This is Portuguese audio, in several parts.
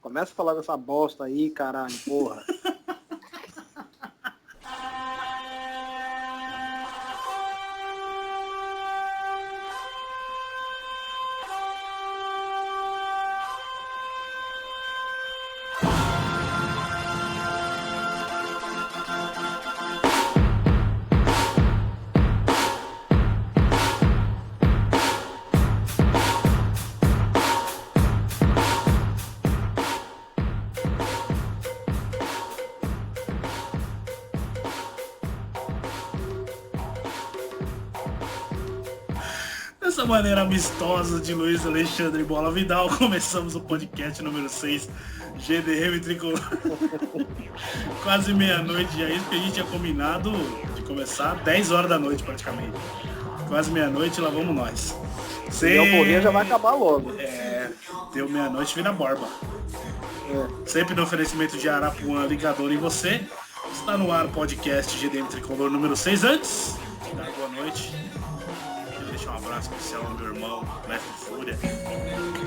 Começa a falar dessa bosta aí, caralho, porra. Dessa maneira amistosa de Luiz Alexandre Bola Vidal, começamos o podcast número 6, GDM Tricolor. Quase meia-noite, já isso que a gente tinha combinado de começar 10 horas da noite praticamente. Quase meia-noite, lá vamos nós. Se eu morrer já vai acabar logo. Deu meia-noite, vira borba. Sempre no oferecimento de Arapuã Ligador em você. Está no ar o podcast GDM Tricolor número 6. Antes de dar boa noite, um abraço especial ao meu irmão, Mestre Fúria.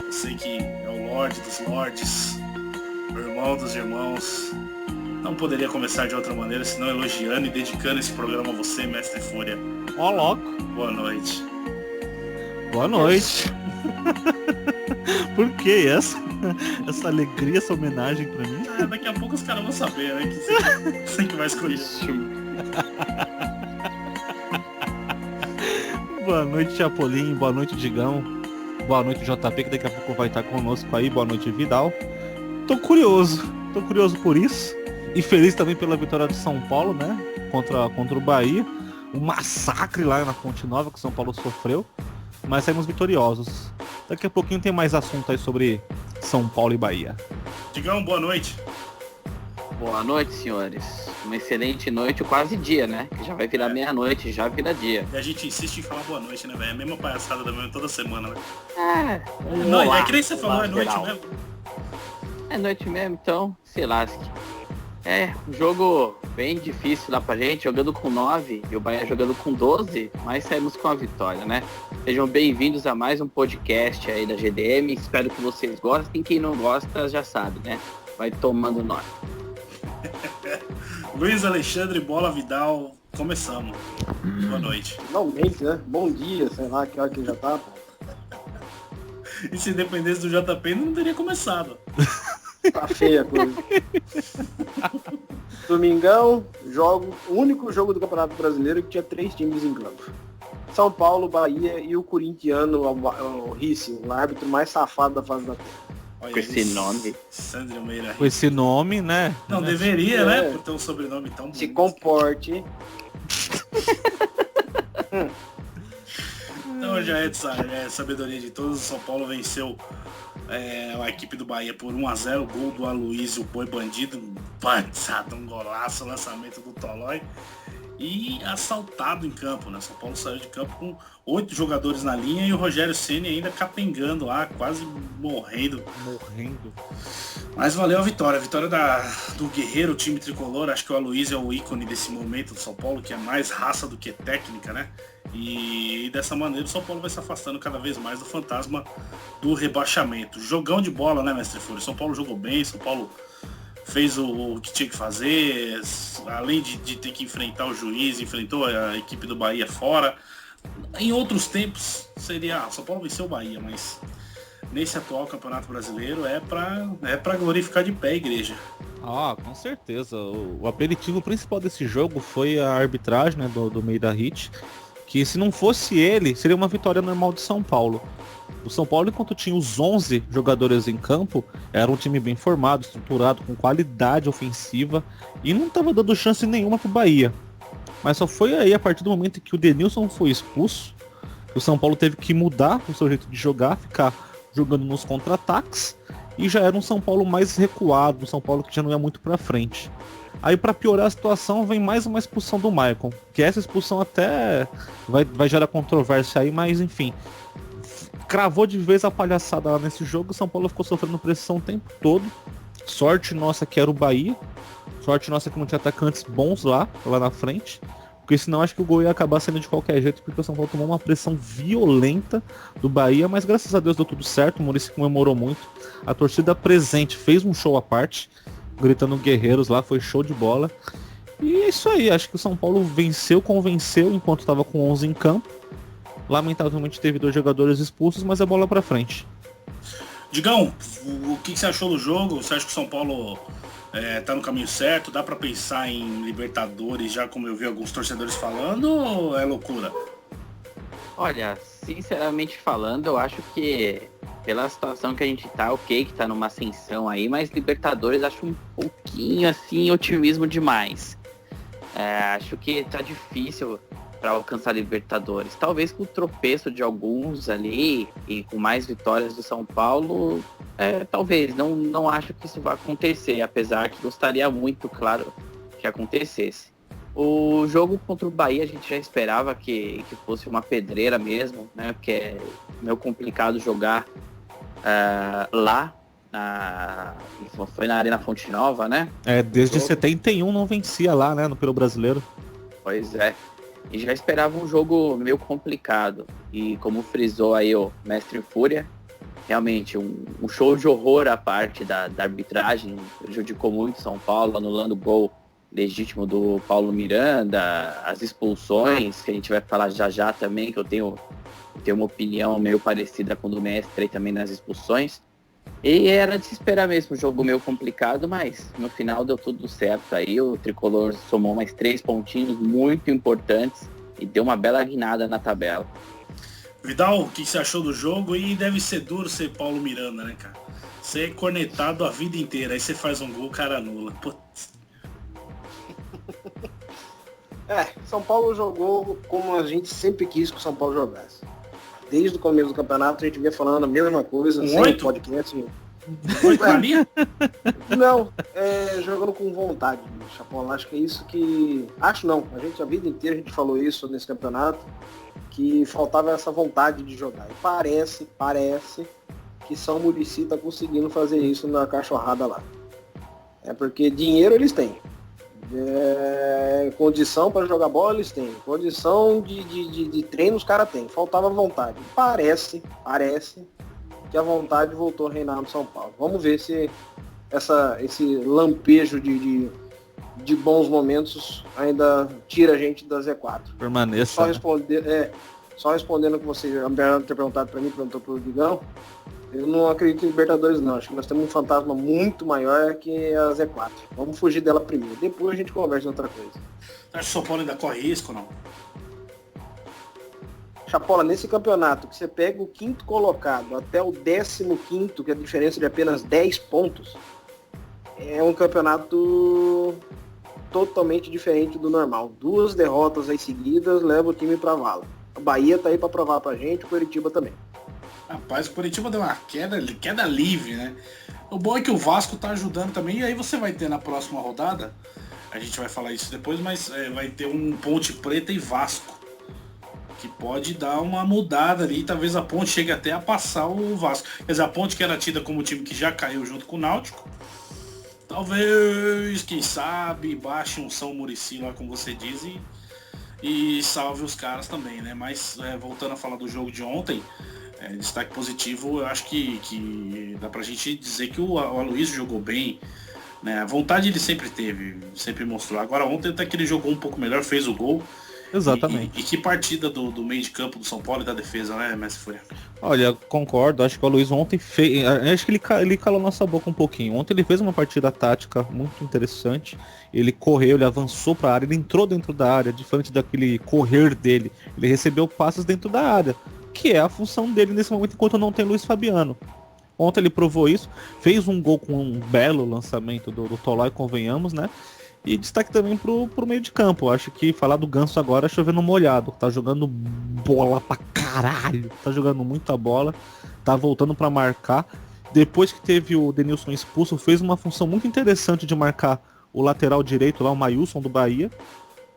Eu sei que é o Lorde dos Lordes, o irmão dos irmãos. Não poderia começar de outra maneira senão elogiando e dedicando esse programa a você, Mestre Fúria. Ó, louco. Boa noite. Boa noite. Por que essa alegria, essa homenagem pra mim? Daqui a pouco os caras vão saber, né? Que você que vai escolher. Boa noite, Chapolin. Boa noite, Digão. Boa noite, JP, que daqui a pouco vai estar conosco aí. Boa noite, Vidal. Tô curioso por isso. E feliz também pela vitória do São Paulo, né? Contra o Bahia. Um massacre lá na Fonte Nova que o São Paulo sofreu. Mas saímos vitoriosos. Daqui a pouquinho tem mais assunto aí sobre São Paulo e Bahia. Digão, boa noite. Boa noite, senhores. Uma excelente noite, quase dia, né? Que já vai virar meia-noite, já vira dia. E a gente insiste em falar boa noite, né, velho? É a mesma palhaçada da mesma toda semana, né? Não, é que nem você falou, é noite mesmo. É noite mesmo, então, se lasque. Um jogo bem difícil lá pra gente, jogando com 9 e o Bahia jogando com 12, mas saímos com a vitória, né? Sejam bem-vindos a mais um podcast aí da GDM, espero que vocês gostem, quem não gosta já sabe, né? Vai tomando nota. Luiz Alexandre Bola Vidal, começamos. Boa noite. Finalmente, né? Bom dia, sei lá que hora que já tá, pô. E se dependesse do JP, não teria começado. Tá feia a coisa. Domingão, o único jogo do Campeonato Brasileiro que tinha 3 times em campo. São Paulo, Bahia e o corintiano, o Ricci, o árbitro mais safado da face da terra. Olha com esse nome. Sandro Meira. Com esse nome, né? Não, deveria, né? Por ter um sobrenome tão bonito. Se comporte. Então já é sabedoria de todos. O São Paulo venceu a equipe do Bahia por 1-0. Gol do Aloysio, o Boi Bandido. Um golaço, lançamento do Tolói. E assaltado em campo, né? São Paulo saiu de campo com 8 jogadores na linha e o Rogério Ceni ainda capengando lá, quase morrendo. Mas valeu a vitória do guerreiro, o time tricolor. Acho que o Aloysio é o ícone desse momento do São Paulo, que é mais raça do que técnica, né? E dessa maneira o São Paulo vai se afastando cada vez mais do fantasma do rebaixamento. Jogão de bola, né, Mestre Fúria? São Paulo jogou bem, São Paulo fez o que tinha que fazer, além de ter que enfrentar o juiz, enfrentou a equipe do Bahia fora. Em outros tempos seria São Paulo venceu o Bahia, mas nesse atual Campeonato Brasileiro é pra glorificar de pé a igreja. Com certeza. O aperitivo principal desse jogo foi a arbitragem, né, do Meida Hit, que se não fosse ele, seria uma vitória normal de São Paulo. O São Paulo, enquanto tinha os 11 jogadores em campo, era um time bem formado, estruturado, com qualidade ofensiva e não estava dando chance nenhuma pro Bahia. Mas só foi aí, a partir do momento que o Denilson foi expulso, que o São Paulo teve que mudar o seu jeito de jogar, ficar jogando nos contra-ataques, e já era um São Paulo mais recuado, um São Paulo que já não ia muito pra frente. Aí, para piorar a situação, vem mais uma expulsão do Maicon, que essa expulsão até vai gerar controvérsia aí, mas enfim, cravou de vez a palhaçada lá nesse jogo. O São Paulo ficou sofrendo pressão o tempo todo. Sorte nossa que era o Bahia, sorte nossa que não tinha atacantes bons lá na frente, Porque senão acho que o gol ia acabar sendo de qualquer jeito, porque o São Paulo tomou uma pressão violenta do Bahia, mas graças a Deus deu tudo certo, o Muricy comemorou muito. A torcida presente fez um show à parte, gritando guerreiros lá, foi show de bola. E é isso aí, acho que o São Paulo venceu, convenceu enquanto estava com 11 em campo. Lamentavelmente teve 2 jogadores expulsos, mas é bola pra frente. Digão, o que você achou do jogo? Você acha que o São Paulo tá no caminho certo? Dá pra pensar em Libertadores, já como eu vi alguns torcedores falando, ou é loucura? Olha, sinceramente falando, eu acho que pela situação que a gente tá, ok, que tá numa ascensão aí, mas Libertadores acho um pouquinho assim, otimismo demais. Acho que tá difícil para alcançar Libertadores. Talvez com o tropeço de alguns ali e com mais vitórias do São Paulo, talvez. Não acho que isso vai acontecer, apesar que gostaria muito, claro, que acontecesse. O jogo contra o Bahia a gente já esperava que fosse uma pedreira mesmo, né? Porque é meio complicado jogar lá. Foi na Arena Fonte Nova, né? Desde 71 não vencia lá, né? Pelo Brasileiro. Pois é. E já esperava um jogo meio complicado. E como frisou aí o Mestre Fúria, realmente um show de horror à parte da arbitragem. Prejudicou muito São Paulo, anulando o gol legítimo do Paulo Miranda, as expulsões, que a gente vai falar já também, que eu tenho uma opinião meio parecida com o do Mestre aí também nas expulsões. E era de se esperar mesmo, um jogo meio complicado, mas no final deu tudo certo aí. O Tricolor somou mais 3 pontinhos muito importantes e deu uma bela guinada na tabela. Vidal, o que você achou do jogo? E deve ser duro ser Paulo Miranda, né, cara? Você é cornetado a vida inteira, aí você faz um gol, o cara anula. Putz. São Paulo jogou como a gente sempre quis que o São Paulo jogasse. Desde o começo do campeonato a gente vinha falando a mesma coisa, sem podcast. Não, jogando com vontade, Chapola. Acho que é isso que... Acho não, a vida inteira a gente falou isso nesse campeonato, que faltava essa vontade de jogar. E parece que São Muricy está conseguindo fazer isso na cachorrada lá. Porque dinheiro eles têm. Condição para jogar bola eles têm, condição de treino os caras têm, faltava vontade. Parece que a vontade voltou a reinar no São Paulo. Vamos ver se esse lampejo de bons momentos ainda tira a gente da Z4. Permaneça. Só respondendo o que você ter perguntado para mim, perguntou pro Digão. Eu não acredito em Libertadores não, acho que nós temos um fantasma muito maior que a Z4. Vamos fugir dela primeiro, depois a gente conversa em outra coisa. Você acha que o São Paulo ainda corre risco ou não? Chapola, nesse campeonato, que você pega o 5º colocado até o 15º, que é a diferença de apenas 10 pontos, é um campeonato totalmente diferente do normal. 2 derrotas aí seguidas levam o time pra vala. A Bahia tá aí pra provar pra gente, o Coritiba também. Rapaz, o Coritiba deu uma queda livre, né? O bom é que o Vasco tá ajudando também, e aí você vai ter na próxima rodada, a gente vai falar isso depois, mas vai ter um Ponte Preta e Vasco, que pode dar uma mudada ali, talvez a Ponte chegue até a passar o Vasco. Quer dizer, a Ponte que era tida como time que já caiu junto com o Náutico, talvez, quem sabe, baixe um São Muricy lá, como você diz, e salve os caras também, né? Mas voltando a falar do jogo de ontem, destaque positivo, eu acho que dá pra gente dizer que o Aloysio jogou bem, né? A vontade ele sempre teve, sempre mostrou. Agora ontem até que ele jogou um pouco melhor, fez o gol. Exatamente. E que partida do meio de campo do São Paulo e da defesa, né, Messi? Foi. Olha, concordo, acho que o Aloysio ontem fez... Acho que ele calou nossa boca um pouquinho. Ontem ele fez uma partida tática muito interessante. Ele correu, ele avançou para a área, ele entrou dentro da área, diferente daquele correr dele. Ele recebeu passes dentro da área, que é a função dele nesse momento enquanto não tem Luiz Fabiano. Ontem ele provou isso, fez um gol com um belo lançamento do Tolói, convenhamos, né? E destaque também pro meio de campo. Acho que falar do Ganso agora é chovendo molhado. Tá jogando bola pra caralho. Tá jogando muita bola. Tá voltando pra marcar. Depois que teve o Denilson expulso, fez uma função muito interessante de marcar o lateral direito lá, o Maílson do Bahia.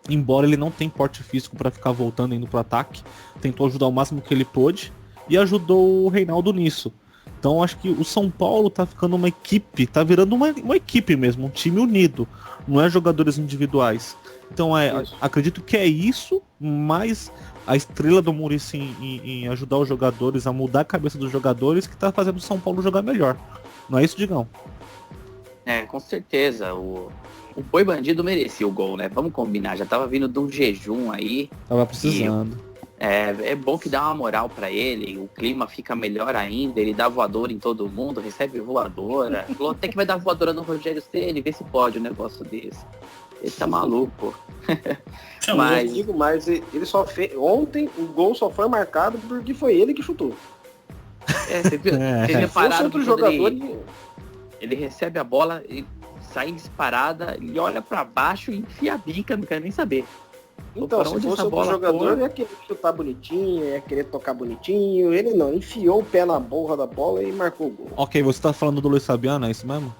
Embora ele não tenha porte físico para ficar voltando indo pro ataque. Tentou ajudar o máximo que ele pôde. E ajudou o Reinaldo nisso. Então acho que o São Paulo tá ficando uma equipe, tá virando uma equipe mesmo, um time unido, não é jogadores individuais. Então acredito que é isso, mas a estrela do Muricy em ajudar os jogadores a mudar a cabeça dos jogadores que tá fazendo o São Paulo jogar melhor. Não é isso, Digão? Com certeza. O Boi Bandido merecia o gol, né? Vamos combinar, já tava vindo de um jejum aí. Tava precisando. É bom que dá uma moral pra ele, o clima fica melhor ainda, ele dá voadora em todo mundo, recebe voadora. Falou até que vai dar voadora no Rogério Ceni, vê se pode um negócio desse. Ele tá maluco. Mas digo mais, ele só fez. Ontem o gol só foi marcado porque foi ele que chutou. Você viu? Vocês repararam outro que jogador ele recebe a bola, ele sai disparada, ele olha pra baixo e enfia a bica, não quero nem saber. Então, se fosse outro jogador, ia querer chutar bonitinho, ia querer tocar bonitinho. Ele não, enfiou o pé na borra da bola e marcou o gol. Ok, você tá falando do Luiz Fabiano, é isso mesmo?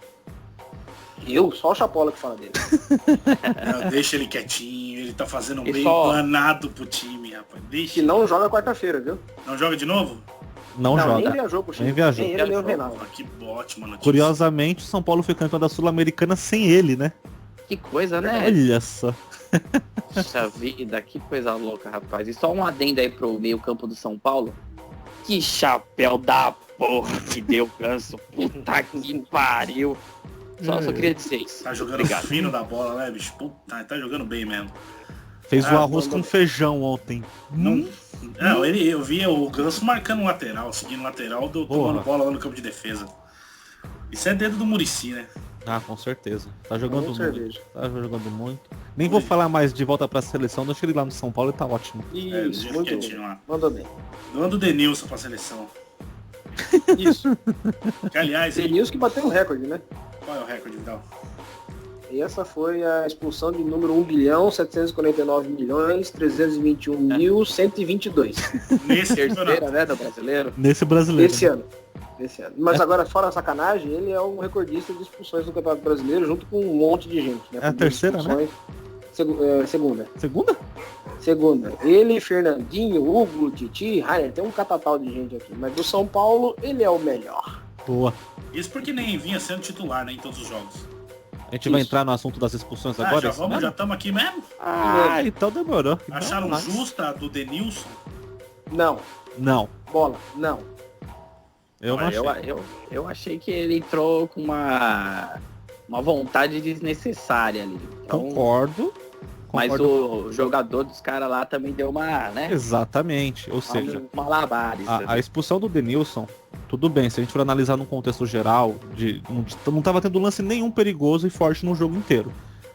Eu? Só o Chapola que fala dele. Não, deixa ele quietinho, ele tá fazendo um bem planado pro time, rapaz. Deixa. Que não joga quarta-feira, viu? Não joga de novo? Não joga. Nem viajou pro time. Nem viajou. Nem ele, nem o Renato. Que ótima notícia. Curiosamente, o São Paulo foi campeão da Sul-Americana sem ele, né? Que coisa, né? Olha só. Puxa vida, que coisa louca, rapaz. E só um adendo aí pro meio campo do São Paulo. Que chapéu da porra que deu Ganso. Puta que pariu. Só queria dizer isso. Tá jogando fino da bola, né, bicho? Puta, tá jogando bem mesmo. Fez o arroz com feijão ontem. Não, eu via o Ganso marcando lateral, seguindo lateral, tomando bola lá no campo de defesa. Isso é dedo do Muricy, né? Ah, com certeza. Tá jogando muito. Tá jogando muito. Nem vou falar mais de volta pra seleção, deixa ele lá no São Paulo e tá ótimo. Isso, muito bem. Mandou bem. Doando o Denilson pra seleção. Isso. Que, aliás... Denilson que bateu um recorde, né? Qual é o recorde, Vidal? E essa foi a expulsão de número 1.749.321.122. Nesse terceira, né, do brasileiro? Nesse brasileiro. Esse ano. Mas agora, fora a sacanagem, ele é um recordista de expulsões no Campeonato Brasileiro, junto com um monte de gente. Né? É a terceira, né? Segunda. Segunda? Segunda. Ele, Fernandinho, Hugo, Titi, Rainer, tem um catatal de gente aqui. Mas do São Paulo, ele é o melhor. Boa. Isso porque nem vinha sendo titular, né, em todos os jogos. A gente vai entrar no assunto das expulsões agora? Já estamos aqui mesmo? Então demorou. Acharam justa a do Denilson? Não. Bola, não. Eu não achei. Eu achei que ele entrou com uma vontade desnecessária ali. Então, Concordo. Mas o jogador dos caras lá também deu uma, né? Exatamente. Ou seja, malabares. A expulsão do Denilson, tudo bem, se a gente for analisar num contexto geral, não tava tendo lance nenhum perigoso e forte no jogo inteiro.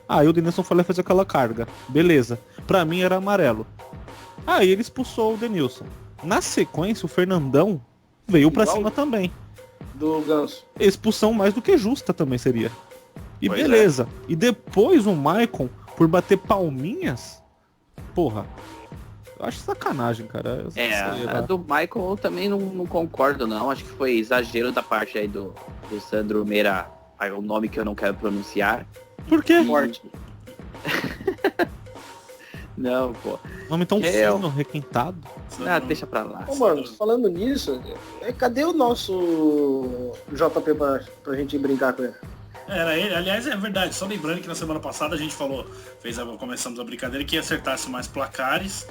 Aí o Denilson foi lá e fez aquela carga. Beleza. Pra mim era amarelo. Aí ele expulsou o Denilson. Na sequência, o Fernandão veio pra cima também. Do Ganso. Expulsão mais do que justa também seria. E pois beleza. E depois o Maicon, por bater palminhas, porra, eu acho sacanagem, cara. A do Michael eu também não concordo, não. Acho que foi exagero da parte aí do Sandro Meira, o nome que eu não quero pronunciar. Por quê? Morte. Não, pô. Nome tão fino, requintado. Deixa pra lá. Ô, mano, falando nisso, cadê o nosso JP pra gente brincar com ele? Era ele, aliás, é verdade, só lembrando que na semana passada a gente falou, começamos a brincadeira, que acertasse mais placares,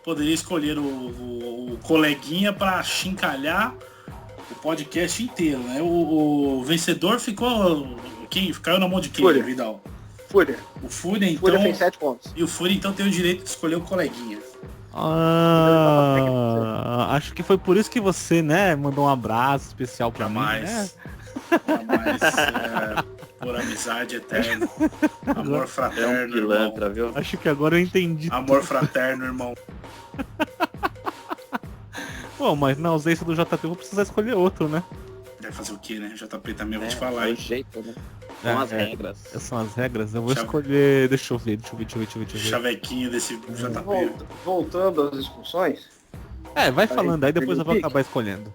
poderia escolher o coleguinha pra chincalhar o podcast inteiro, né? O vencedor ficou, caiu na mão de quem, Fúria. Vidal? Fúria. O Fúria, então... Fúria fez 7 pontos. E o Fúria, então, tem o direito de escolher o coleguinha. Acho que foi por isso que você, né, mandou um abraço especial pra mim, né? Jamais, por amizade eterna. Amor fraterno, pilantra, viu? Acho que agora eu entendi. Amor fraterno, irmão. Bom, mas na ausência do JP eu vou precisar escolher outro, né? Vai fazer o quê, né? JP também eu vou te falar. É o jeito, né? São as regras. São as regras. Eu vou escolher... Deixa eu ver. Chavequinho desse JP. Voltando às expulsões. Vai falando aí, depois eu vou acabar escolhendo.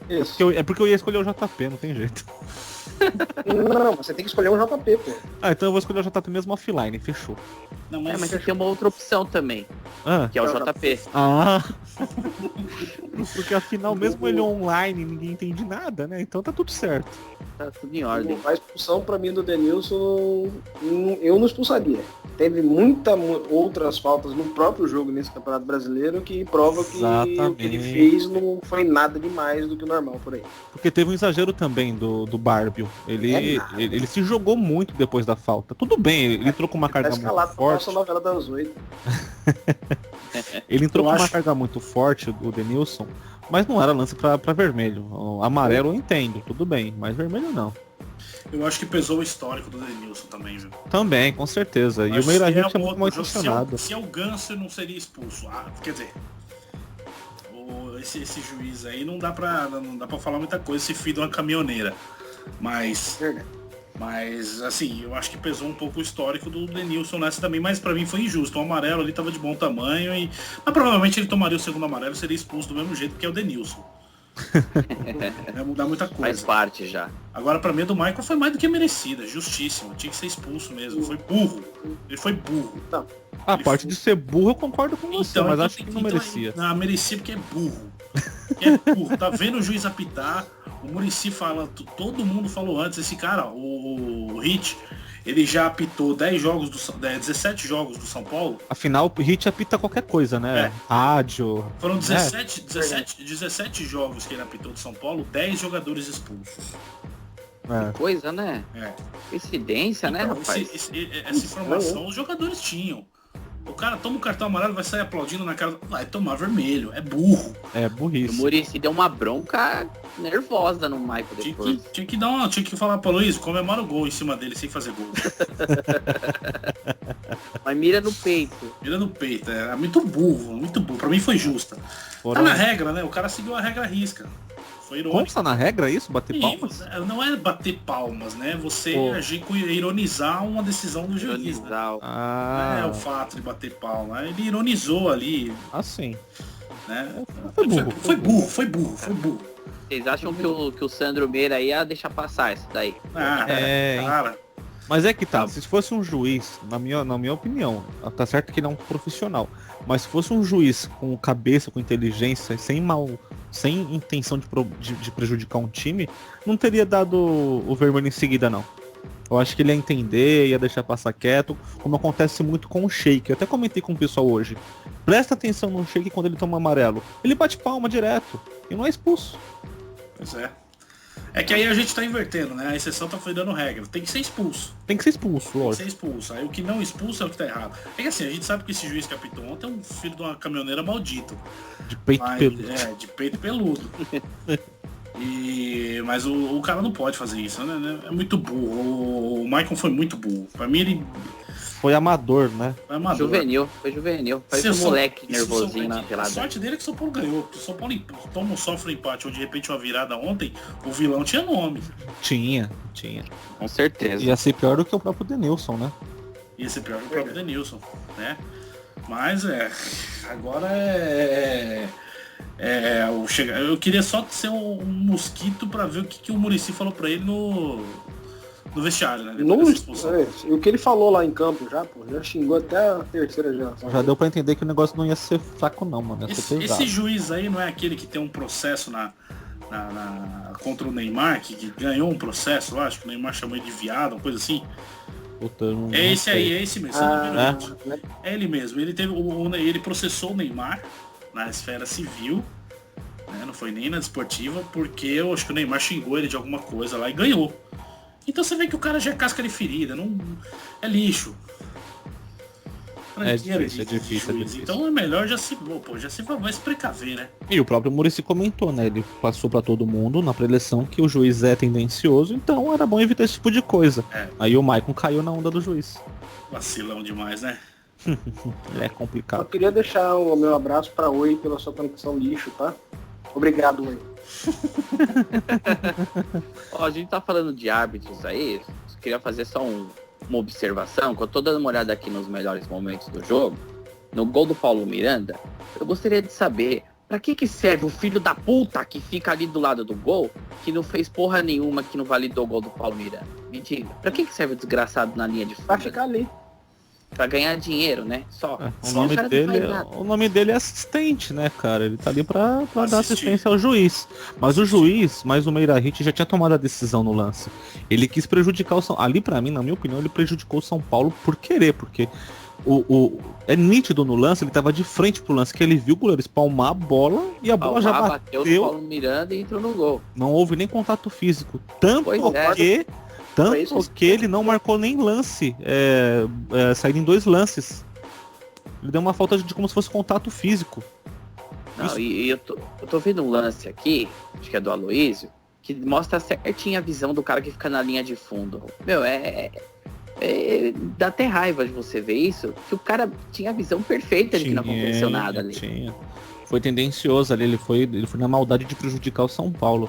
Isso. É porque eu ia escolher o JP, não tem jeito. Não, você tem que escolher um JP, pô. Ah, então eu vou escolher o JP mesmo offline, fechou. Não, Mas tem uma outra opção também, Ah, que é o JP. Porque afinal, mesmo ele online, ninguém entende nada, né? Então tá tudo certo. Tá tudo em ordem. A expulsão pra mim do Denilson, eu não expulsaria. Teve outras faltas no próprio jogo nesse Campeonato Brasileiro que prova que o que ele fez não foi nada demais do que o normal por aí. Porque teve um exagero também do Barbio. Ele se jogou muito depois da falta. Tudo bem, ele entrou com uma carga muito forte. Novela das 8. Ele entrou com uma carga muito forte, o Denilson, mas não era lance pra vermelho. O amarelo eu entendo, tudo bem, mas vermelho não. Eu acho que pesou o histórico do Denilson também, viu? Também, com certeza. E o Meira Hit é muito mal intencionado. Se é o Ganso, não seria expulso. Quer dizer, esse juiz aí não dá pra falar muita coisa, esse filho de uma caminhoneira. Mas assim, eu acho que pesou um pouco o histórico do Denilson nessa também, mas pra mim foi injusto. O amarelo ali tava de bom tamanho mas provavelmente ele tomaria o segundo amarelo e seria expulso do mesmo jeito, porque é o Denilson. Vai mudar muita coisa. Faz parte já. Agora pra mim, a do Michael foi mais do que merecida, justíssimo. Tinha que ser expulso mesmo. Foi burro. Ele foi burro. Não. A parte de ser burro eu concordo com você, mas acho que não merecia. Não, merecia porque é burro. É burro. Tá vendo o juiz apitar, o Muricy fala, todo mundo falou antes, esse cara, o Hit, ele já apitou 17 jogos do São Paulo. Afinal, o Hit apita qualquer coisa, né? Rádio. Foram 17 jogos que ele apitou do São Paulo, 10 jogadores expulsos. Que coisa, né? Coincidência, então, né, rapaz? Essa informação os jogadores tinham. O cara toma o cartão amarelo, vai sair aplaudindo na cara, vai tomar vermelho, é burro. É burrice. O Muricy deu uma bronca nervosa no Michael depois. Tinha que falar pra Luiz, comemora o gol em cima dele sem fazer gol. Mas mira no peito. Mira no peito, é muito burro, muito burro. Pra mim foi justa. Tá na regra, né? O cara seguiu a regra à risca. Foi irônico. Consta na regra isso? Bater palmas? Não é bater palmas, né? Você agir com ironizar uma decisão do juiz. Né? Não é o fato de bater palma. Ele ironizou ali. Sim. Né? Foi burro. Foi burro. Vocês acham que o Sandro Meira ia deixar passar isso daí? Cara. Mas é que tá, se fosse um juiz, na minha opinião, tá certo que ele é um profissional, mas se fosse um juiz com cabeça, com inteligência, sem intenção de prejudicar um time, não teria dado o vermelho em seguida, não. Eu acho que ele ia entender, ia deixar passar quieto, como acontece muito com o Sheik. Eu até comentei com o pessoal hoje. Presta atenção no Sheik quando ele toma amarelo. Ele bate palma direto e não é expulso. Pois é. É que aí a gente tá invertendo, né? A exceção tá dando regra. Tem que ser expulso. Tem que ser expulso, lógico. Tem que ser expulso. Aí o que não expulsa é o que tá errado. É que assim, a gente sabe que esse juiz que apitou ontem é um filho de uma caminhoneira maldito. De peito peludo. De peito peludo. Mas o cara não pode fazer isso, né? É muito burro. O Michael foi muito burro. Pra mim ele... Foi amador, né? Foi amador. Foi juvenil. Parece um moleque nervosinho na pelada. A sorte dele é que o São Paulo ganhou. O São Paulo sofre um empate ou de repente uma virada ontem, o vilão tinha nome. Tinha. Com certeza. Ia ser pior do que o próprio Denilson, né? Ia ser pior do que o próprio Denilson, né? Mas agora eu queria só ser um mosquito pra ver o que o Muricy falou pra ele no vestiário, né? O que ele falou lá em campo já xingou até a terceira geração. Já deu pra entender que o negócio não ia ser fraco não, mano. Esse juiz aí não é aquele que tem um processo contra o Neymar, que ganhou um processo, eu acho que o Neymar chamou ele de viado, uma coisa assim. É esse mesmo. É ele mesmo. Ele processou o Neymar na esfera civil, né? Não foi nem na desportiva, porque eu acho que o Neymar xingou ele de alguma coisa lá e ganhou. Então você vê que o cara já é casca de ferida, não é lixo. É difícil. Então é melhor já se vai se precaver, né? E o próprio Muricy comentou, né? Ele passou pra todo mundo na preleção que o juiz é tendencioso, então era bom evitar esse tipo de coisa. Aí o Maicon caiu na onda do juiz. Vacilão demais, né? É complicado. Eu queria deixar o meu abraço pra Oi pela sua conexão lixo, tá? Obrigado, Oi. A gente tá falando de árbitros aí, eu queria fazer só uma observação, que eu tô dando uma olhada aqui nos melhores momentos do jogo, no gol do Paulo Miranda, eu gostaria de saber, Pra que serve o filho da puta que fica ali do lado do gol, que não fez porra nenhuma, que não validou o gol do Paulo Miranda? Me diga, pra que serve o desgraçado na linha de fundo? Vai ficar ali. Pra ganhar dinheiro, né? Só. O nome dele é assistente, né, cara? Ele tá ali pra dar assistência ao juiz. Mas o Meira Hit já tinha tomado a decisão no lance. Ele quis prejudicar o São Paulo. Ali, pra mim, na minha opinião, ele prejudicou o São Paulo por querer, porque é nítido no lance, ele tava de frente pro lance, que ele viu o goleiro espalmar a bola e a bola já bateu no Paulo Miranda e entrou no gol. Não houve nem contato físico. Tanto que ele não marcou nem lance, saída em 2 lances. Ele deu uma falta de como se fosse contato físico. Não, e eu tô vendo um lance aqui, acho que é do Aloísio, que mostra certinho a visão do cara que fica na linha de fundo. Meu, dá até raiva de você ver isso, que o cara tinha a visão perfeita de que não aconteceu nada ali. Tinha. Foi tendencioso ali, ele foi na maldade de prejudicar o São Paulo.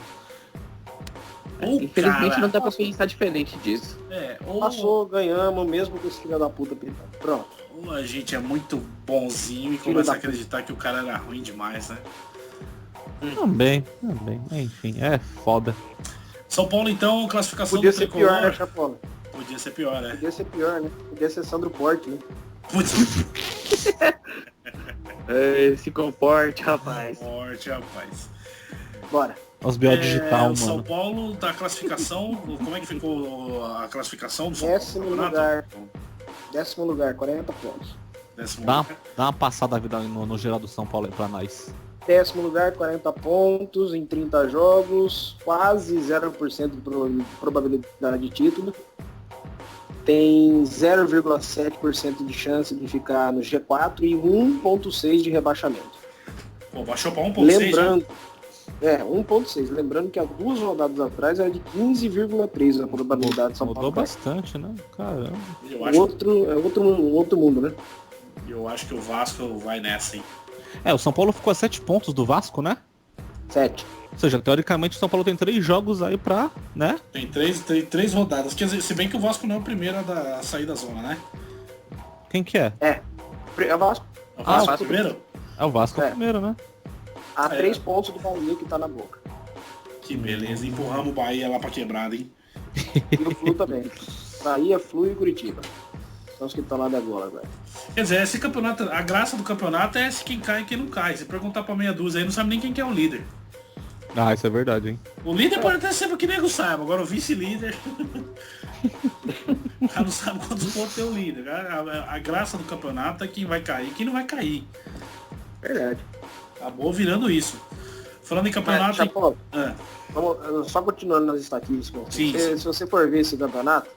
Infelizmente não dá pra pensar diferente disso. Passou, ganhamos, mesmo com esse filho da puta pintando. Pronto. Ou a gente é muito bonzinho e começa a acreditar que o cara era ruim demais, né? Também. Enfim, é foda. São Paulo, então, classificação Podia do ser Tricolor. pior, né, Chapola? Podia ser pior, né? Podia ser pior, né? Podia ser Sandro Porte, né? Se comporte, rapaz. Bora. Os BO digital, mano. São Paulo, da classificação, como é que ficou a classificação do São Paulo? Décimo lugar, 40 pontos. Dá uma passada vida no geral do São Paulo aí pra nós. 10º lugar, 40 pontos em 30 jogos, quase 0% de probabilidade de título. Tem 0,7% de chance de ficar no G4 e 1,6% de rebaixamento. Pô, baixou pra 1,6%. Lembrando, 1,6%. Lembrando que há 2 rodadas atrás era de 15,3% a probabilidade de São Paulo. Mudou bastante, né? Caramba. Outro mundo, né? Eu acho que o Vasco vai nessa, hein? O São Paulo ficou a 7 pontos do Vasco, né? 7. Ou seja, teoricamente o São Paulo tem 3 jogos aí pra, né? Tem três rodadas. Quer dizer, se bem que o Vasco não é o primeiro a sair da zona, né? Quem que é? É o Vasco. O Vasco primeiro? É o Vasco primeiro, né? Há 3 pontos do Bahia que tá na boca. Que beleza, empurramos o Bahia lá pra quebrada, hein? E o Flu também. Bahia, Flu e Curitiba. São os que estão lá da bola agora. Quer dizer, esse campeonato, a graça do campeonato é quem cai e quem não cai. Se perguntar pra meia dúzia aí, não sabe nem quem que é o líder. Isso é verdade, hein? O líder pode até ser o que nego saiba, agora o vice-líder já não sabe quantos pontos tem o líder. A graça do campeonato é quem vai cair e quem não vai cair. Verdade. Acabou virando isso. Falando em campeonato... Vamos, só continuando nas estatísticas. Sim. Se você for ver esse campeonato,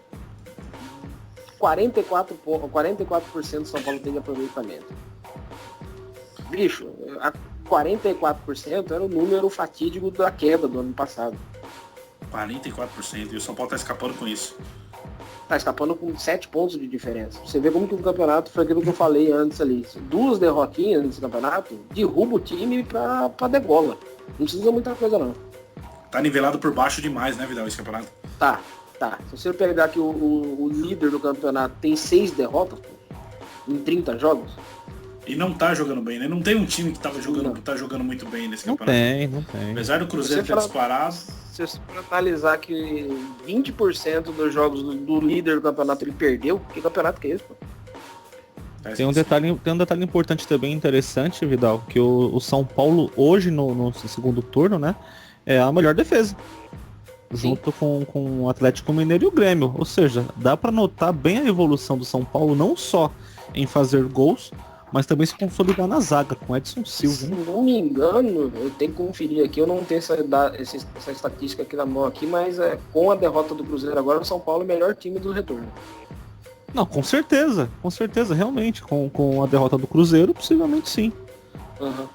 44% do São Paulo tem de aproveitamento. Bicho, 44% era o número fatídico da queda do ano passado. 44%. E o São Paulo tá escapando com isso. Tá escapando com 7 pontos de diferença. Você vê como que o campeonato foi aquilo que eu falei antes ali. 2 derrotinhas nesse campeonato derruba o time pra degola. Não precisa muita coisa não. Tá nivelado por baixo demais, né, Vidal, esse campeonato? Tá. Se você pegar que o líder do campeonato tem 6 derrotas em 30 jogos. E não tá jogando bem, né? Não tem um time que tá jogando muito bem nesse campeonato. Não tem. Apesar do Cruzeiro ter disparado. Se você analisar que 20% dos jogos do líder do campeonato ele perdeu, que campeonato que é esse, pô? Tem um detalhe importante também, interessante, Vidal, que o São Paulo hoje no segundo turno, né, é a melhor defesa. Junto com o Atlético Mineiro e o Grêmio. Ou seja, dá pra notar bem a evolução do São Paulo, não só em fazer gols, mas também se consolidar na zaga, com Edson Silva. Se não me engano, eu tenho que conferir aqui, eu não tenho essa estatística aqui na mão aqui, mas com a derrota do Cruzeiro agora, o São Paulo é o melhor time do retorno. Não, com certeza, realmente. Com a derrota do Cruzeiro, possivelmente sim. Uhum.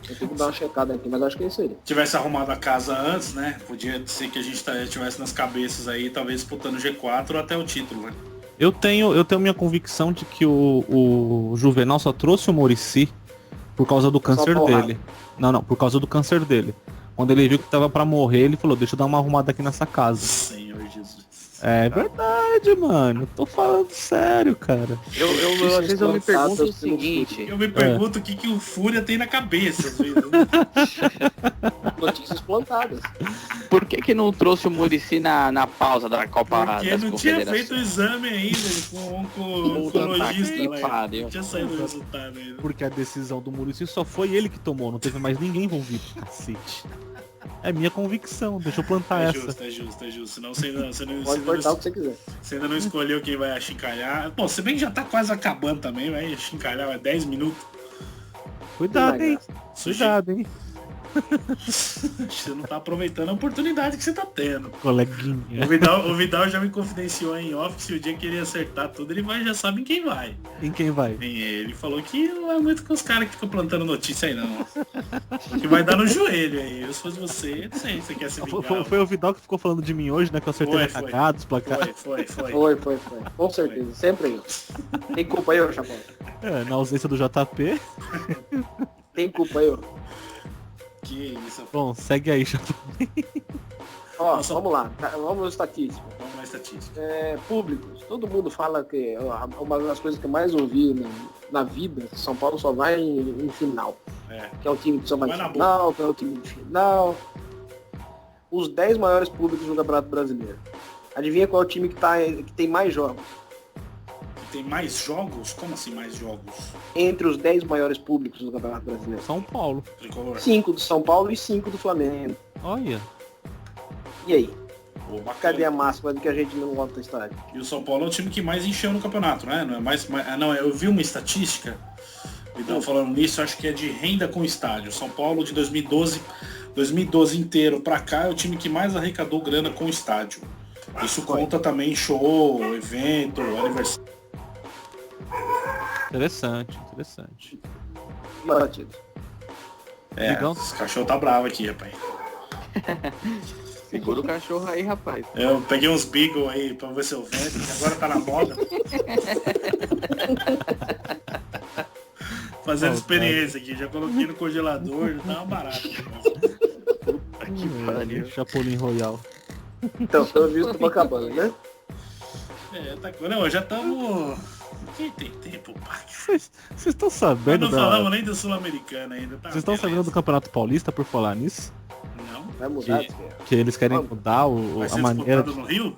Eu tenho que dar uma checada aqui, mas acho que é isso aí. Tivesse arrumado a casa antes, né? Podia ser que a gente tivesse nas cabeças aí, talvez disputando G4 ou até o título, né? Eu tenho minha convicção de que o Juvenal só trouxe o Muricy por causa do câncer dele. Não, por causa do câncer dele. Quando ele viu que tava pra morrer, ele falou, deixa eu dar uma arrumada aqui nessa casa. Senhor Jesus. É verdade, mano. Tô falando sério, cara. Às vezes eu me pergunto o seguinte. Eu me pergunto o que o Fúria tem na cabeça, às vezes. Notícias plantadas. Por que não trouxe o Muricy na pausa da Copa Porque das não tinha Confederações? feito o exame ainda com o oncologista lá. Não tinha saído o resultado ainda. Porque a decisão do Muricy só foi ele que tomou, não teve mais ninguém envolvido. Cacete. É minha convicção, deixa eu plantar essa. É justo. Senão você não, Pode cortar o que você quiser. você ainda não escolheu quem vai achincalhar. Bom, se bem que já tá quase acabando também, vai achincalhar, vai 10 minutos. Cuidado, hein? Cuidado, hein? Você não tá aproveitando a oportunidade que você tá tendo. Coleguinha. O Vidal já me confidenciou em off que se o dia que ele acertar tudo, ele já sabe em quem vai. Em quem vai? Ele falou que não é muito com os caras que ficam plantando notícia aí, não. Que vai dar no joelho aí. Eu, se fosse você, não sei se você quer se vingar. Foi o Vidal que ficou falando de mim hoje, né? Que eu acertei na cagada, os placares. Foi. Foi. Com certeza. Sempre eu. Tem culpa eu, Chapão? É, na ausência do JP. Tem culpa eu. Que isso. Bom, segue aí, Chapão. Ó, vamos lá. Vamos às estatísticas. Vamos na estatística. Públicos. Todo mundo fala que uma das coisas que eu mais ouvi na vida, São Paulo só vai em final. Que é o time que só vai em final, que é o time de final. Os 10 maiores públicos do Campeonato Brasileiro. Adivinha qual é o time que tem mais jogos? Tem mais jogos? Como assim mais jogos? Entre os 10 maiores públicos do Campeonato Brasileiro. São Paulo. Tricolor. 5 do São Paulo e 5 do Flamengo. Olha. E aí? Pô, bacana. Cadê a máxima de que a gente não volta a estádio? E o São Paulo é o time que mais encheu no campeonato, né? Não é mais. Não, eu vi uma estatística. Então, falando nisso, acho que é de renda com estádio. São Paulo de 2012 inteiro pra cá é o time que mais arrecadou grana com estádio. Isso conta também show, evento, aniversário. Interessante. Batido. Digão? Esse cachorro tá bravo aqui, rapaz. Segura o cachorro aí, rapaz. Eu peguei uns Beagle aí pra ver se eu vendo, que agora tá na moda. Fazendo experiência aqui, já coloquei no congelador, já tava barato. Que pariu. Chapolin Royal. Então, pelo visto, tô acabando, né? Não, já estamos... Quem tem tempo, pai? Vocês estão sabendo Nós não falamos nem do Sul-Americano ainda, tá? Vocês estão sabendo do Campeonato Paulista por falar nisso? Não. Vai mudar, Que eles querem mudar Vai ser a maneira. disputado no Rio?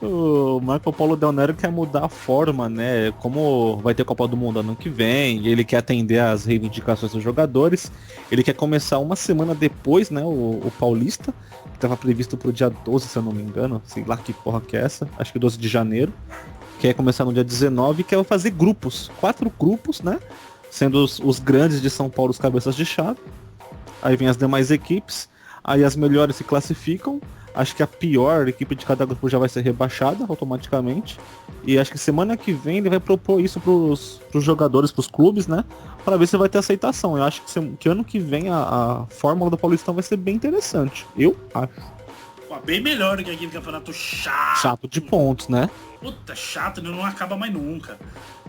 O Marco Polo Del Nero quer mudar a forma, né? Como vai ter Copa do Mundo ano que vem, e ele quer atender às reivindicações dos jogadores. Ele quer começar uma semana depois, né? O Paulista, que estava previsto pro dia 12, se eu não me engano. Sei lá que porra que é essa. Acho que 12 de janeiro. Quer começar no dia 19 e quer fazer grupos. 4 grupos, né? Sendo os grandes de São Paulo os cabeças de chave. Aí vem as demais equipes. Aí as melhores se classificam. Acho que a pior equipe de cada grupo já vai ser rebaixada automaticamente. E acho que semana que vem ele vai propor isso pros jogadores, pros clubes, né? Para ver se vai ter aceitação. Eu acho que ano que vem a fórmula do Paulistão vai ser bem interessante. Eu acho. Pô, bem melhor do que aquele campeonato chato. Chato de pontos, né? Puta, chato, não acaba mais nunca.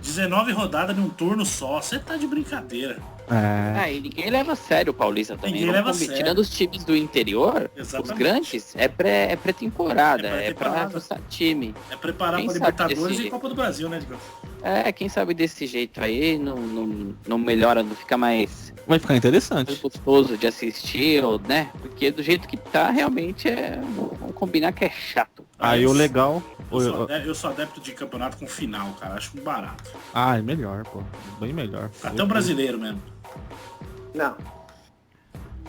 19 rodadas num turno só. Você tá de brincadeira. E ninguém leva a sério o Paulista também. Ninguém leva a sério. Tirando os times do interior, Exatamente. os grandes, é pré-temporada, É é pra pré-temporada. ajustar time. É preparar Quem pra sabe Libertadores desse- e Copa do Brasil, né, Digão? Quem sabe desse jeito aí não melhora, não fica mais Vai ficar interessante. gostoso de assistir, ou, né? Porque do jeito que tá, realmente vamos combinar que é chato. Aí o legal. Eu sou adepto de campeonato com final, cara. Acho barato. É melhor, pô. Bem melhor. Até o brasileiro mesmo. Não.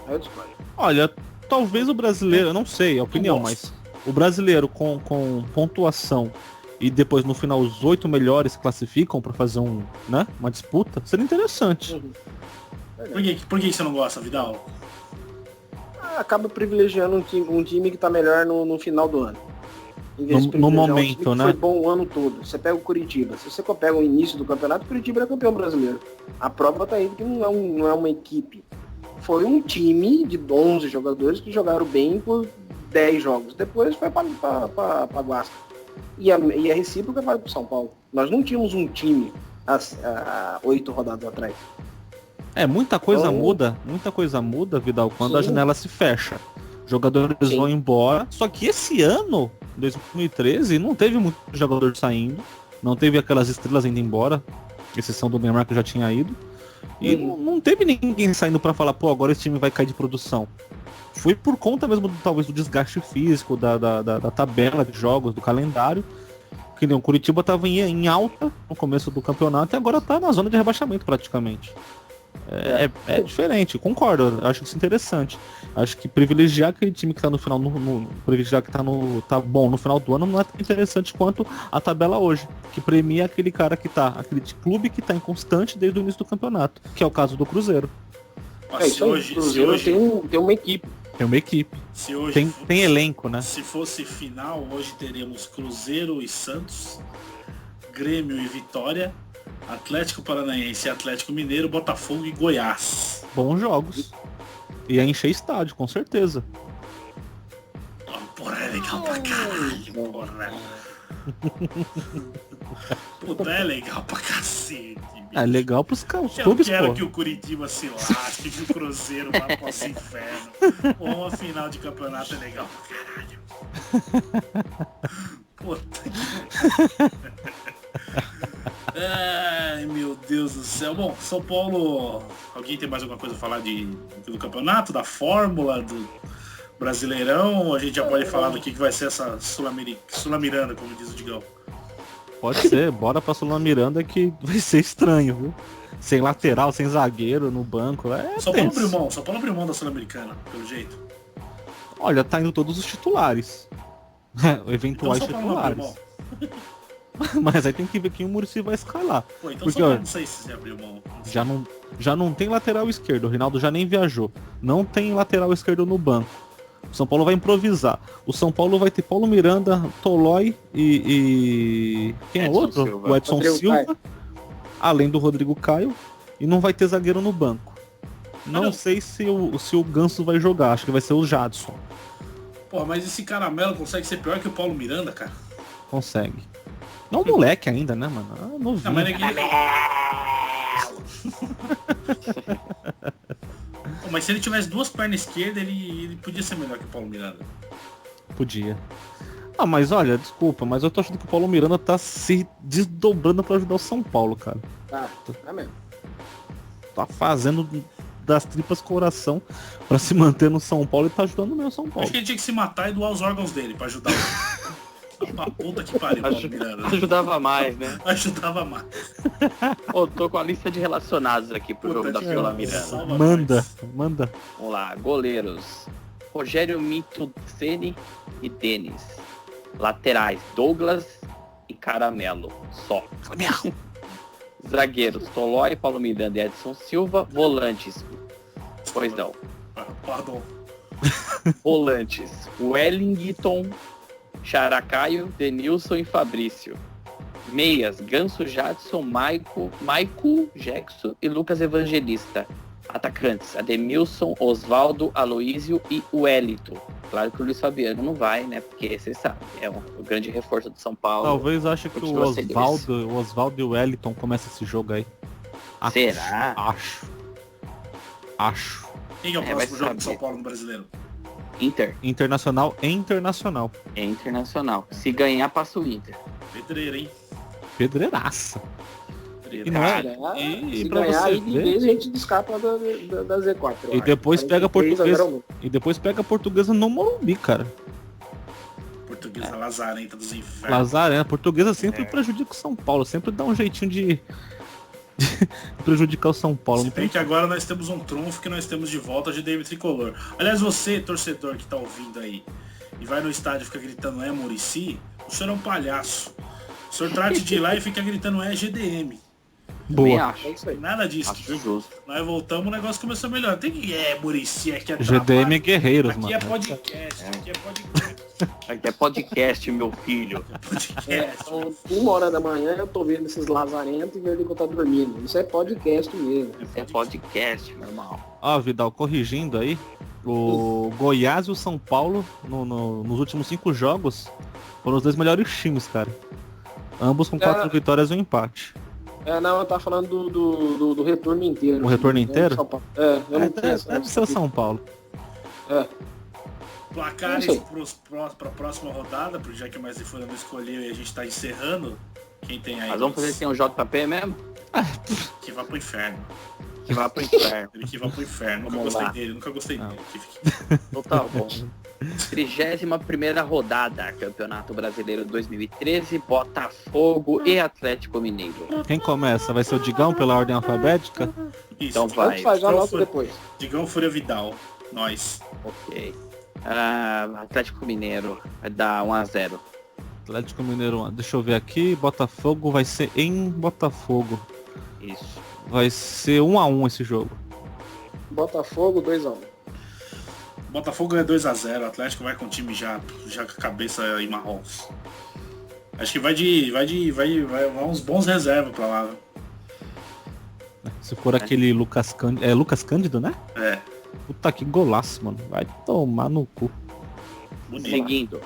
Aí eu discordo. Olha, talvez o brasileiro, eu não sei, é a opinião, gosto. mas o brasileiro com pontuação e depois no final os 8 melhores se classificam pra fazer uma disputa, seria interessante. Por que você não gosta, Vidal? Acaba privilegiando um time que tá melhor no final do ano. Em vez de No privilegiar um momento, time que né? Foi bom o ano todo. Você pega o Curitiba. Se você pega o início do campeonato, o Curitiba é campeão brasileiro. A prova tá aí que não é uma equipe. Foi um time de 11 jogadores que jogaram bem por 10 jogos. Depois foi pra Guasca. E a recíproca vai pro São Paulo. Nós não tínhamos um time há 8 rodadas atrás. Muita coisa muda, Vidal, quando a janela se fecha. Jogadores Sim. vão embora. Só que esse ano, 2013, não teve muito jogador saindo. Não teve aquelas estrelas indo embora. Exceção do Neymar que já tinha ido. E não teve ninguém saindo pra falar, pô, agora esse time vai cair de produção. Foi por conta mesmo, talvez, do desgaste físico, da tabela de jogos, do calendário. Que nem o Curitiba tava em alta no começo do campeonato e agora tá na zona de rebaixamento praticamente. É diferente, concordo, acho isso interessante. Acho que privilegiar aquele time que tá no final, privilegiar que tá bom no final do ano não é tão interessante quanto a tabela hoje, que premia aquele cara que tá, aquele clube que tá inconstante desde o início do campeonato, que é o caso do Cruzeiro. Isso aí, o Cruzeiro tem uma equipe. Tem uma equipe. Se hoje Tem elenco, né? Se fosse final, hoje teríamos Cruzeiro e Santos, Grêmio e Vitória, Atlético Paranaense e Atlético Mineiro, Botafogo e Goiás. Bons jogos. Ia encher estádio, com certeza. Porra, é legal pra caralho, porra. Puta, é legal pra cacete. É legal pros Eu clubes, quero pô. que o Curitiba se lasque, que o Cruzeiro vá pro esse inferno. Pô, uma final de campeonato é legal pra caralho. Puta que... Ai, meu Deus do céu. Bom, São Paulo... Alguém tem mais alguma coisa a falar do campeonato, da fórmula, do Brasileirão? A gente já pode falar do que vai ser essa Sul-Miranda, como diz o Digão. Pode ser, bora pra Sula Miranda que vai ser estranho, viu? Sem lateral, sem zagueiro no banco. São Paulo abriu mão da Sul-Americana, pelo jeito. Olha, tá indo todos os titulares. Eventuais Então, São Paulo não abriu titulares. mão. Mas aí tem que ver quem o Muricy vai escalar. Pô, então Porque, São Paulo ó, não sei se você abriu mão. já não tem lateral esquerdo. O Rinaldo já nem viajou. Não tem lateral esquerdo no banco. O São Paulo vai improvisar. O São Paulo vai ter Paulo Miranda, Tolói e... Quem é o outro? Silva. O Edson Rodrigo Silva. Caio. Além do Rodrigo Caio. E não vai ter zagueiro no banco. Não não. sei se o Ganso vai jogar. Acho que vai ser o Jadson. Pô, mas esse caramelo consegue ser pior que o Paulo Miranda, cara? Consegue. Não, moleque ainda, né, mano? Novinho. Não, mas é que... Pô, mas se ele tivesse duas pernas esquerdas, ele podia ser melhor que o Paulo Miranda. Podia. Ah, mas olha, desculpa, mas eu tô achando que o Paulo Miranda tá se desdobrando pra ajudar o São Paulo, cara. Tá mesmo. Tá fazendo das tripas coração pra se manter no São Paulo e tá ajudando mesmo o São Paulo. Acho que ele tinha que se matar e doar os órgãos dele pra ajudar Uma puta que pariu, Paulo Miranda. Ajudava mais, né? Ajudava mais. Ô, tô com a lista de relacionados aqui pro jogo da Sula Miranda. Salva Manda, nós. manda. Vamos lá, goleiros. Rogério Mituceni e Denis. Laterais, Douglas e Caramelo. Só. Zagueiros, Tolói, Paulo Miranda e Edson Silva. Volantes. Pois não. Pardon. Volantes, Wellington, Characaio, Denilson e Fabrício. Meias, Ganso, Jadson, Maico, Jackson e Lucas Evangelista. Atacantes, Ademilson, Osvaldo, Aloísio e Wellington. Claro que o Luiz Fabiano não vai, né? Porque você sabe, é o grande reforço do São Paulo. Talvez ache que Continua sendo o Osvaldo e o Wellington começam esse jogo aí. Será? Acho. Quem é o vai próximo jogo do saber. São Paulo no Brasileiro? Inter. Internacional e internacional. É internacional. Se ganhar, passa o Inter. Pedreira, hein? Pedreiraça. Pedreira. E não é- Cara, e se pra ganhar, você aí de ver- vez a gente escapa da Z4. eu E acho. depois pega a 43 a Portuguesa. 0-1. E depois pega a Portuguesa no Morumbi, cara. Portuguesa lazarenta dos infernos. Lazarena, a Portuguesa sempre prejudica o São Paulo, sempre dá um jeitinho de prejudicar o São Paulo. Se Não bem tem que agora nós temos um trunfo que nós temos de volta de David Tricolor. Aliás, você, torcedor que tá ouvindo aí, e vai no estádio e fica gritando é Muricy, o senhor é um palhaço. O senhor trate de ir lá e fica gritando é GDM. Também boa. acho. É isso aí. Nada disso. Acho justo. Nós voltamos, o negócio começou a melhorar. Tem que Muricy, aqui é GDM é trabalho. Guerreiros, Aqui mano. é podcast, aqui é podcast. Aqui é podcast, meu filho. São 1h da manhã, eu tô vendo esses lazarentos e vendo que eu tô dormindo. Isso é podcast mesmo. É podcast, meu irmão. Ó, Vidal, corrigindo aí, o Goiás e o São Paulo, nos últimos 5 jogos, foram os 2 melhores times, cara. Ambos com 4 vitórias e um empate. Não, eu tava falando do retorno inteiro. O retorno inteiro? São Paulo. Eu não tenho essa- Deve ser o São Paulo. É. Placares para a próxima rodada, porque já que o Messi foi não escolheu e a gente tá encerrando, quem tem aí? Mas vamos fazer assim um JP mesmo? Que vá pro inferno. Que vá pro inferno. Ele que vá pro inferno. Nunca Vamos gostei lá. dele, nunca gostei dele. Então tá bom. 31ª rodada, Campeonato Brasileiro 2013, Botafogo e Atlético Mineiro. Quem começa? Vai ser o Digão pela ordem alfabética? Isso. Então vai. Faz a Digão nota Fúria- depois. Digão Fúria Vidal. Nós. Ok. Atlético Mineiro vai dar 1-0. Atlético Mineiro, deixa eu ver aqui. Botafogo vai ser em Botafogo. Isso. Vai ser 1-1 esse jogo. Botafogo 2-1. Botafogo é 2-0, o Atlético vai com o time já com a cabeça em Marrons. Acho que vai uns bons reservas pra lá. Se for aquele Lucas Cândido. É Lucas Cândido, né? É, Puta que golaço, mano. Vai tomar no cu. bonito. Seguindo.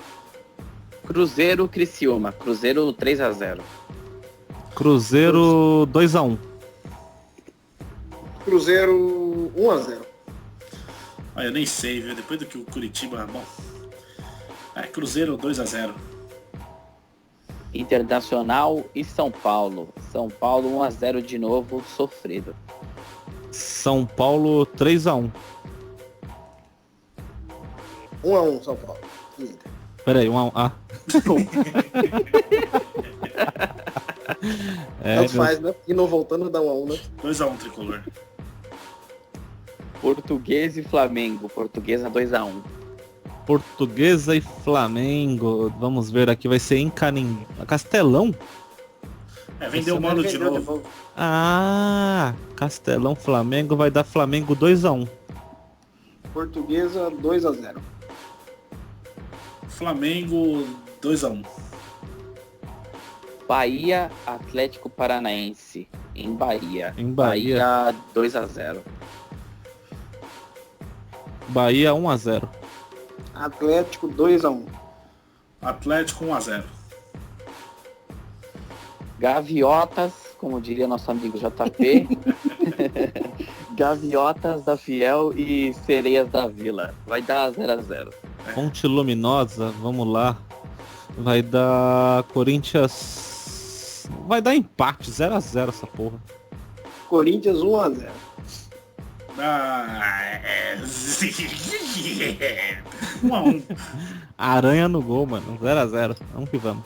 Cruzeiro Criciúma. Cruzeiro 3-0. Cruzeiro 2-1. Cruzeiro 1-0. Ah, eu nem sei, viu? Depois do que o Curitiba. Bom. Cruzeiro 2-0. Internacional e São Paulo. São Paulo 1-0 de novo, sofrido. São Paulo 3-1. 1-1 São Paulo. Pera aí, 1-1. Ah. Tanto faz, né? E não voltando dá 1-1, né? 2-1 tricolor. Português e Flamengo. Portuguesa 2-1. Portuguesa e Flamengo. Vamos ver aqui, vai ser em Castelão? Vendeu o mano de novo. Ah, Castelão, Flamengo, vai dar Flamengo 2-1. Portuguesa 2-0. Flamengo 2-1. Bahia Atlético Paranaense. Em Bahia. Em Bahia. Bahia 2-0. Bahia 1-0. Atlético 2-1. Atlético 1-0. Gaviotas, como diria nosso amigo JP. Gaviotas da Fiel e Sereias da Vila. Vai dar 0-0. Fonte Luminosa, vamos lá. Vai dar Corinthians. Vai dar empate, 0-0 essa porra. Corinthians 1-0. É... 1-1. Aranha no gol, mano. 0-0. Vamos que vamos.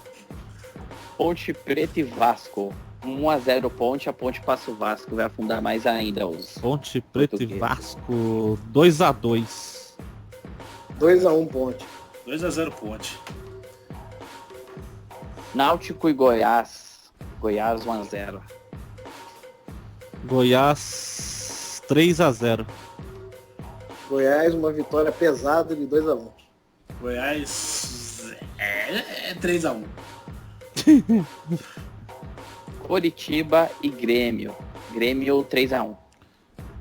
Ponte Preta e Vasco. 1-0 Ponte, a Ponte passa o Vasco, vai afundar mais ainda os... Ponte Preta e Português. Vasco 2-2. 2-1 Ponte. 2-0 Ponte. Náutico e Goiás. Goiás 1-0. Goiás 3-0. Goiás, uma vitória pesada de 2-1. Goiás é 3-1. Curitiba e Grêmio. Grêmio 3-1.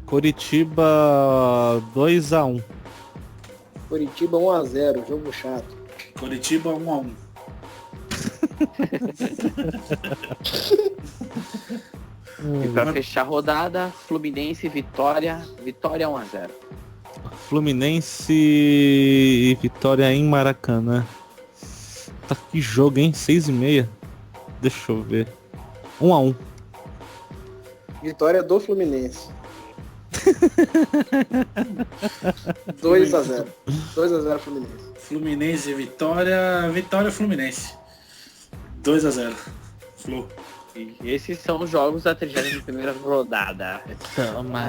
Coritiba 2-1. Curitiba 1-0, jogo chato. Curitiba 1-1. E pra fechar a rodada, Fluminense e Vitória. Vitória 1-0. Fluminense e Vitória em Maracanã. Tá que jogo, hein? 6:30. Deixa eu ver. 1-1. Vitória do Fluminense. 2-0. 2-0 Fluminense. Fluminense e Vitória. Vitória Fluminense. 2-0. Flu. E esses são os jogos da 31ª rodada.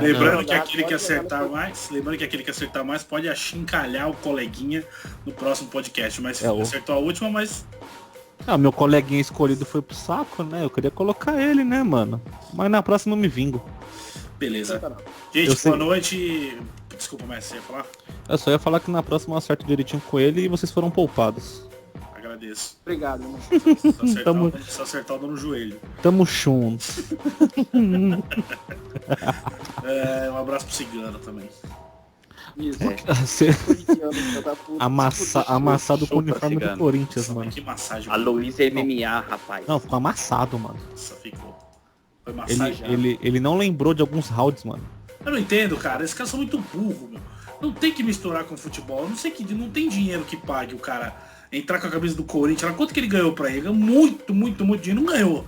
Lembrando que Rodada, aquele que pode acertar jogar mais, pode achincalhar o coleguinha no próximo podcast. Mas É, o- acertou a última, mas Ah, meu coleguinha escolhido foi pro saco, né? Eu queria colocar ele, né, mano? Mas na próxima eu me vingo. beleza. Não. Gente, Eu sei. boa noite. Desculpa, mas você ia falar? Eu só ia falar que na próxima eu acerto direitinho com ele e vocês foram poupados. Agradeço. Obrigado, irmão. Só acertar o dor no joelho. Tamo junto. Um abraço pro Cigano também. Isso. Você- Corintiano, filho da puta. amassado com o Chupa, uniforme do cigano. Corinthians, Nossa, mano. que massagem. A Luísa MMA, rapaz. Não, ficou amassado, mano. Nossa, ficou. Foi Ele, massagem. ele não lembrou de alguns rounds, mano. Eu não entendo, cara. Esses caras são muito burros, meu. Não tem que misturar com futebol. Eu não sei que não tem dinheiro que pague o cara entrar com a camisa do Corinthians. Quanto que ele ganhou pra ele? Ganhou muito dinheiro. Não ganhou.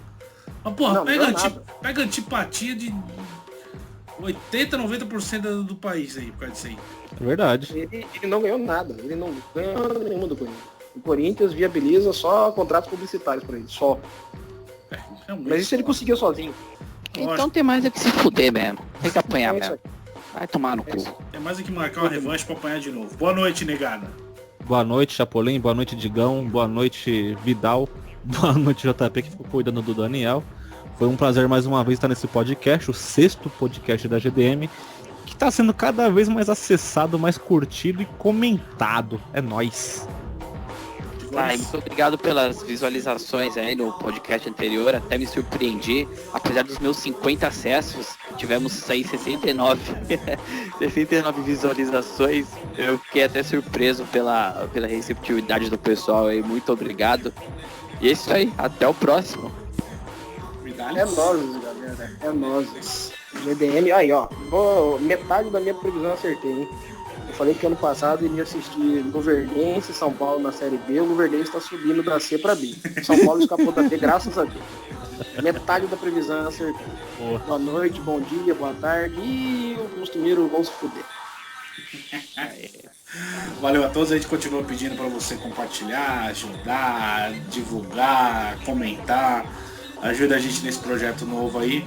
Mas, porra, Não, pega antipatia de 80, 90% do país aí, por causa disso aí. É verdade. Ele não ganhou nada. Ele não ganhou nada nenhuma do Corinthians. O Corinthians viabiliza só contratos publicitários pra ele, só. Mas isso ele conseguiu sozinho. Então tem mais é que se fuder mesmo. Tem que apanhar É isso mesmo. Vai tomar no cu. É mais do que marcar uma revanche pra apanhar de novo. Boa noite, negada. Boa noite, Chapolin. Boa noite, Digão. Boa noite, Vidal. Boa noite, JP, que ficou cuidando do Daniel. Foi um prazer mais uma vez estar nesse podcast, o 6º podcast da GDM, que está sendo cada vez mais acessado, mais curtido e comentado. É nóis. Muito obrigado pelas visualizações aí no podcast anterior, até me surpreendi. Apesar dos meus 50 acessos, tivemos 69 visualizações. Eu fiquei até surpreso pela receptividade do pessoal aí, muito obrigado. E é isso aí, até o próximo. É nós, galera. É nós. GDM, aí ó, metade da minha previsão eu acertei, hein? Eu falei que ano passado iria assistir Luverdense, São Paulo na Série B. O Luverdense está subindo da C para B. São Paulo escapou da B, graças a Deus. Metade da previsão eu acertei. Boa noite, bom dia, boa tarde. E o costumeiro vão se fuder. Valeu a todos. A gente continua pedindo para você compartilhar, ajudar, divulgar, comentar. Ajuda a gente nesse projeto novo aí.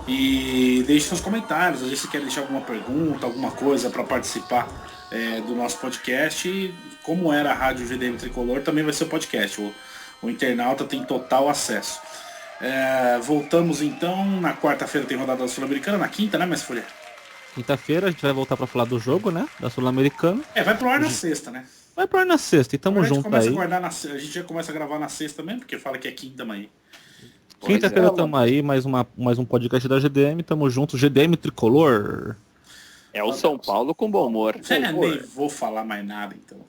E deixe seus comentários, às vezes você quer deixar alguma pergunta, alguma coisa para participar do nosso podcast. E como era a Rádio GDM Tricolor, também vai ser o podcast. O internauta tem total acesso. Voltamos então, na quarta-feira tem rodada da Sul-Americana, na quinta, né, Mestre Folha? Quinta-feira a gente vai voltar para falar do jogo, né, da Sul-Americana. Vai pro ar na sexta, né? Vai pro ar na sexta, e tamo junto aí. A gente já começa a gravar na sexta mesmo, porque fala que é quinta, mas... Quinta-feira tamo aí, mais um podcast da GDM, tamo junto, GDM Tricolor. É o São Paulo com bom humor. Nem vou falar mais nada, então.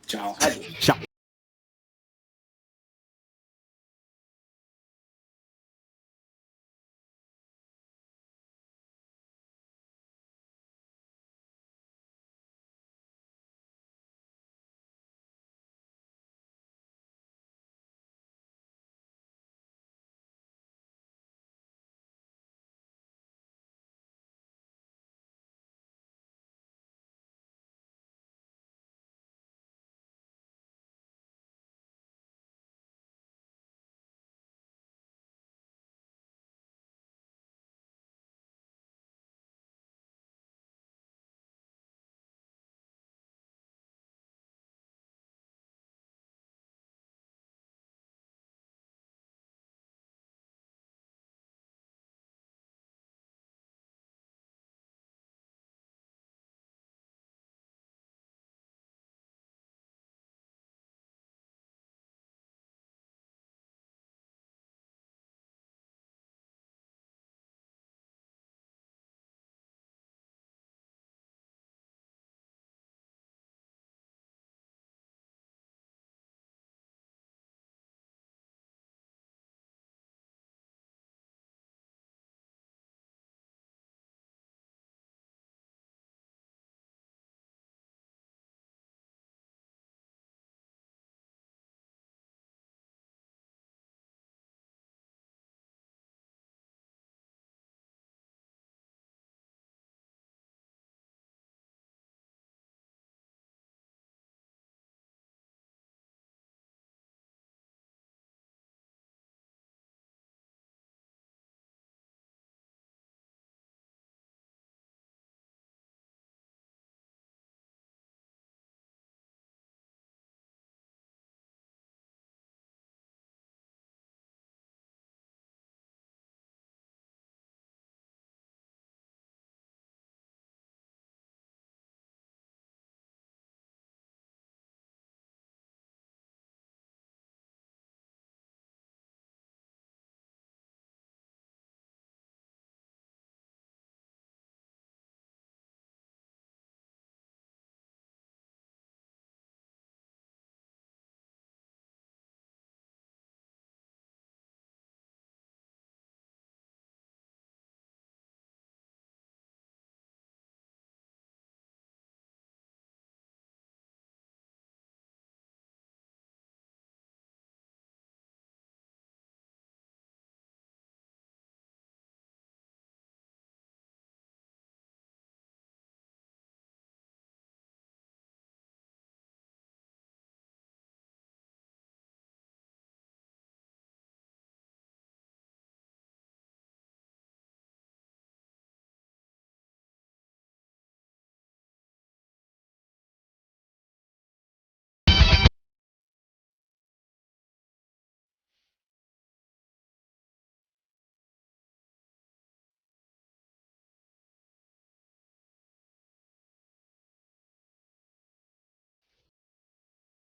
Tchau. Tchau.